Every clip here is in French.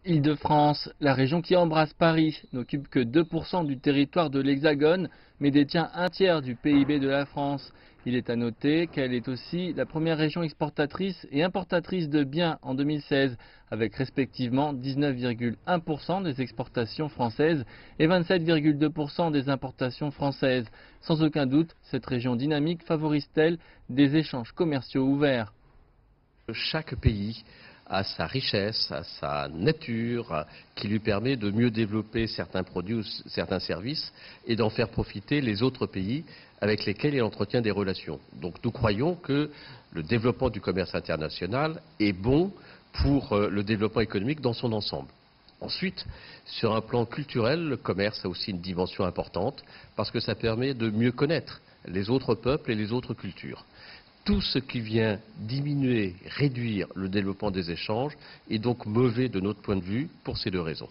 Île-de-France, la région qui embrasse Paris, n'occupe que 2% du territoire de l'Hexagone, mais détient un tiers du PIB de la France. Il est à noter qu'elle est aussi la première région exportatrice et importatrice de biens en 2016, avec respectivement 19,1% des exportations françaises et 27,2% des importations françaises. Sans aucun doute, cette région dynamique favorise-t-elle des échanges commerciaux ouverts. Chaque pays a sa richesse, a sa nature, qui lui permet de mieux développer certains produits ou certains services et d'en faire profiter les autres pays avec lesquels il entretient des relations. Donc nous croyons que le développement du commerce international est bon pour le développement économique dans son ensemble. Ensuite, sur un plan culturel, le commerce a aussi une dimension importante parce que ça permet de mieux connaître les autres peuples et les autres cultures. Tout ce qui vient diminuer, réduire le développement des échanges est donc mauvais de notre point de vue pour ces deux raisons.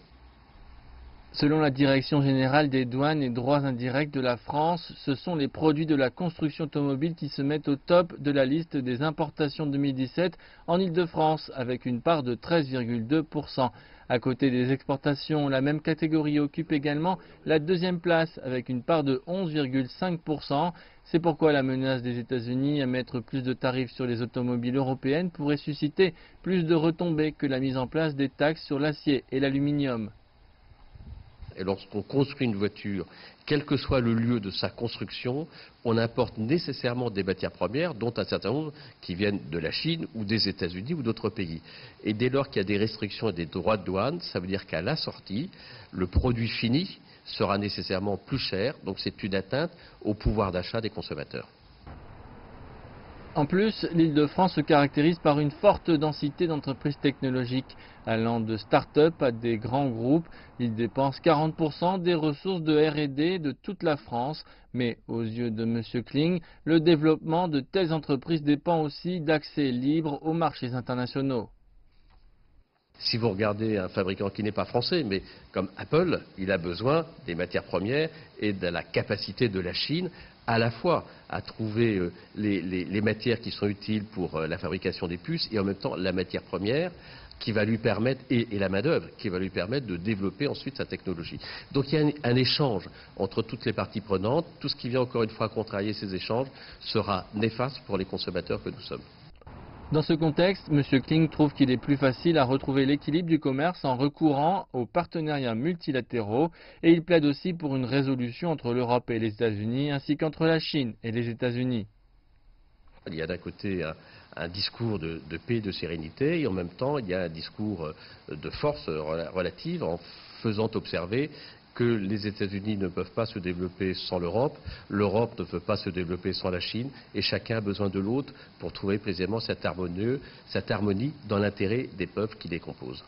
Selon la Direction générale des douanes et droits indirects de la France, ce sont les produits de la construction automobile qui se mettent au top de la liste des importations 2017 en Île-de-France, avec une part de 13,2%. À côté des exportations, la même catégorie occupe également la deuxième place, avec une part de 11,5%. C'est pourquoi la menace des États-Unis à mettre plus de tarifs sur les automobiles européennes pourrait susciter plus de retombées que la mise en place des taxes sur l'acier et l'aluminium. Et lorsqu'on construit une voiture, quel que soit le lieu de sa construction, on importe nécessairement des matières premières, dont un certain nombre qui viennent de la Chine ou des États-Unis ou d'autres pays. Et dès lors qu'il y a des restrictions et des droits de douane, ça veut dire qu'à la sortie, le produit fini sera nécessairement plus cher, donc c'est une atteinte au pouvoir d'achat des consommateurs. En plus, l'Île-de-France se caractérise par une forte densité d'entreprises technologiques, allant de start-up à des grands groupes. Il dépense 40% des ressources de R&D de toute la France. Mais aux yeux de M. Kling, le développement de telles entreprises dépend aussi d'accès libre aux marchés internationaux. Si vous regardez un fabricant qui n'est pas français, mais comme Apple, il a besoin des matières premières et de la capacité de la Chine à la fois à trouver les matières qui sont utiles pour la fabrication des puces et en même temps la matière première qui va lui permettre, et la main-d'œuvre, qui va lui permettre de développer ensuite sa technologie. Donc il y a un échange entre toutes les parties prenantes. Tout ce qui vient encore une fois contrarier ces échanges sera néfaste pour les consommateurs que nous sommes. Dans ce contexte, M. Kling trouve qu'il est plus facile à retrouver l'équilibre du commerce en recourant aux partenariats multilatéraux et il plaide aussi pour une résolution entre l'Europe et les États-Unis ainsi qu'entre la Chine et les États-Unis. Il y a d'un côté un discours de paix et de sérénité et en même temps il y a un discours de force relative en faisant observer que les États-Unis ne peuvent pas se développer sans l'Europe, l'Europe ne peut pas se développer sans la Chine, et chacun a besoin de l'autre pour trouver précisément cette harmonie dans l'intérêt des peuples qui les composent.